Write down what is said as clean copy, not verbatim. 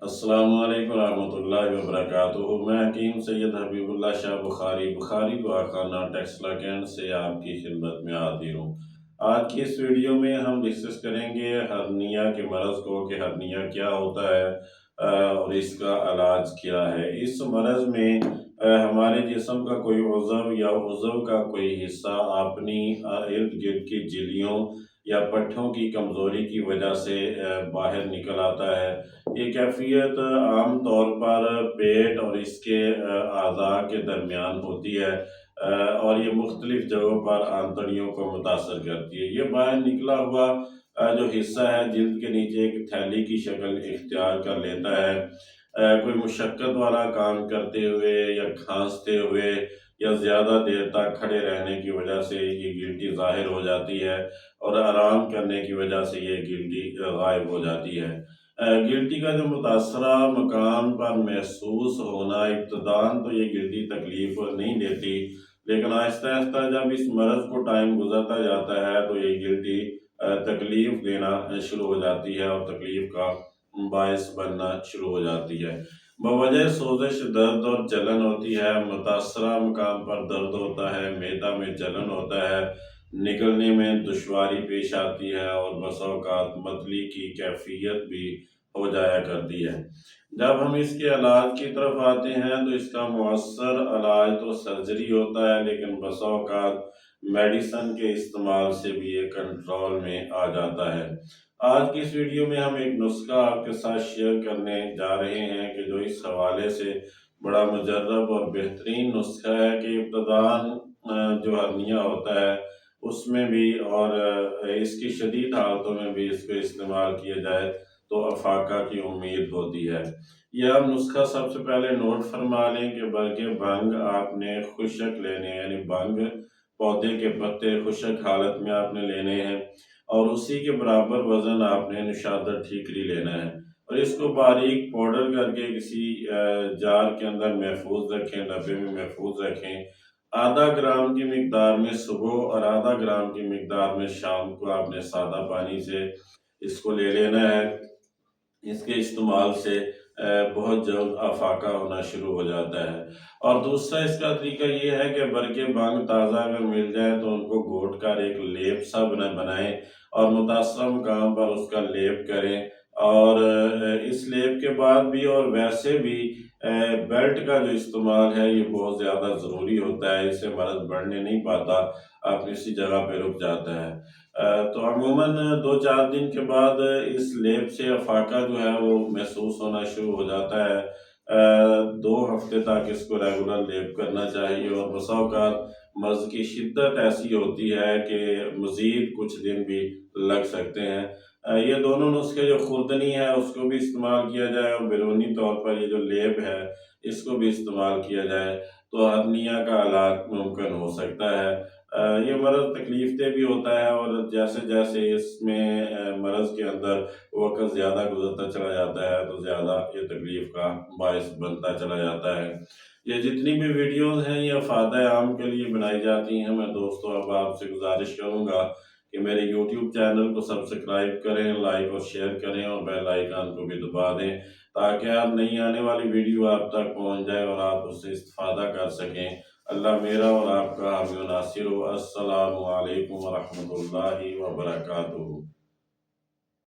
السلام علیکم ورحمۃ اللہ وبرکاتہ۔ میں حکیم سید حبیب اللہ شاہ بخاری دعا خانہ ٹیکسلا کینٹ سے آپ کی خدمت میں حاضر ہوں۔ آج کی اس ویڈیو میں ہم ڈسکس کریں گے ہرنیا کے مرض کو کہ ہرنیا کیا ہوتا ہے اور اس کا علاج کیا ہے۔ اس مرض میں ہمارے جسم کا کوئی عضو یا عضو کا کوئی حصہ اپنی ارد گرد کی جھلیوں یا پٹھوں کی کمزوری کی وجہ سے باہر نکل آتا ہے۔ یہ کیفیت عام طور پر پیٹ اور اس کے اعضاء کے درمیان ہوتی ہے اور یہ مختلف جگہوں پر آنتڑیوں کو متاثر کرتی ہے۔ یہ باہر نکلا ہوا جو حصہ ہے جلد کے نیچے ایک تھیلی کی شکل اختیار کر لیتا ہے۔ کوئی مشقت والا کام کرتے ہوئے یا کھانستے ہوئے یا زیادہ دیر تک کھڑے رہنے کی وجہ سے یہ گلٹی ظاہر ہو جاتی ہے اور آرام کرنے کی وجہ سے یہ گلٹی غائب ہو جاتی ہے۔ گلٹی کا جو متاثرہ مکان پر محسوس ہونا ابتداً تو یہ گلٹی تکلیف نہیں دیتی، لیکن آہستہ آہستہ جب اس مرض کو ٹائم گزرتا جاتا ہے تو یہ گلٹی تکلیف دینا شروع ہو جاتی ہے اور تکلیف کا باعث بننا شروع ہو جاتی ہے۔ بوجہ سوزش درد اور جلن ہوتی ہے، متاثرہ مقام پر درد ہوتا ہے، معدہ میں جلن ہوتا ہے، نگلنے میں دشواری پیش آتی ہے اور بسا اوقات متلی کی کیفیت بھی ہو جایا کرتی ہے۔ جب ہم اس کے علاج کی طرف آتے ہیں تو اس کا مؤثر علاج تو سرجری ہوتا ہے، لیکن بسا اوقات میڈیسن کے استعمال سے بھی یہ کنٹرول میں آ جاتا ہے۔ آج کی اس ویڈیو میں ہم ایک نسخہ آپ کے ساتھ شیئر کرنے جا رہے ہیں کہ جو اس حوالے سے بڑا مجرب اور بہترین نسخہ ہے کہ ابتداً جو ہرنیا ہوتا ہے اس میں بھی اور اس کی شدید حالتوں میں بھی اس کو استعمال کیا جائے تو افاقہ کی امید ہوتی ہے۔ یہ آپ نسخہ سب سے پہلے نوٹ فرما لیں کہ برگ بھنگ آپ نے خشک لینے، یعنی بھنگ پودے کے پتے خشک حالت میں آپ نے لینے ہیں اور اسی کے برابر وزن آپ نے نشادر ٹھیکری لینا ہے اور اس کو باریک پاؤڈر کر کے کسی جار کے اندر محفوظ رکھیں، ڈبے میں محفوظ رکھیں۔ آدھا گرام کی مقدار میں صبح اور آدھا گرام کی مقدار میں شام کو آپ نے سادہ پانی سے اس کو لے لینا ہے۔ اس کے استعمال سے بہت جلد افاقہ ہونا شروع ہو جاتا ہے۔ اور دوسرا اس کا طریقہ یہ ہے کہ برگ بھنگ تازہ اگر مل جائے تو ان کو گھوٹ کر ایک لیپ سا بنائیں اور متاثرہ مقام پر اس کا لیپ کریں اور اس لیپ کے بعد بھی اور ویسے بھی بیلٹ کا جو استعمال ہے یہ بہت زیادہ ضروری ہوتا ہے۔ اس سے مرض بڑھنے نہیں پاتا، اپنی اسی جگہ پہ رک جاتا ہے۔ تو عموماً 2-4 دن کے بعد اس لیپ سے افاقہ جو ہے وہ محسوس ہونا شروع ہو جاتا ہے۔ 2 ہفتے تک اس کو ریگولر لیپ کرنا چاہیے اور بسا اوقات مرض کی شدت ایسی ہوتی ہے کہ مزید کچھ دن بھی لگ سکتے ہیں۔ یہ دونوں نسخے جو خوردنی ہے اس کو بھی استعمال کیا جائے اور بیرونی طور پر یہ جو لیپ ہے اس کو بھی استعمال کیا جائے تو ہرنیا کا علاج ممکن ہو سکتا ہے۔ یہ مرض تکلیف دہ بھی ہوتا ہے اور جیسے جیسے اس میں مرض کے اندر وقت زیادہ گزرتا چلا جاتا ہے تو زیادہ یہ تکلیف کا باعث بنتا چلا جاتا ہے۔ یہ جتنی بھی ویڈیوز ہیں یہ فائدہ عام کے لیے بنائی جاتی ہیں۔ میں دوستو اب آپ سے گزارش کروں گا کہ میرے یوٹیوب چینل کو سبسکرائب کریں، لائک اور شیئر کریں اور بیل آئیکن کو بھی دبا دیں تاکہ آپ نئی آنے والی ویڈیو آپ تک پہنچ جائے اور آپ اس سے استفادہ کر سکیں۔ اللہ میرا اور آپ کا حامی و ناصر ہو۔ السلام علیکم ورحمۃ اللہ وبرکاتہ۔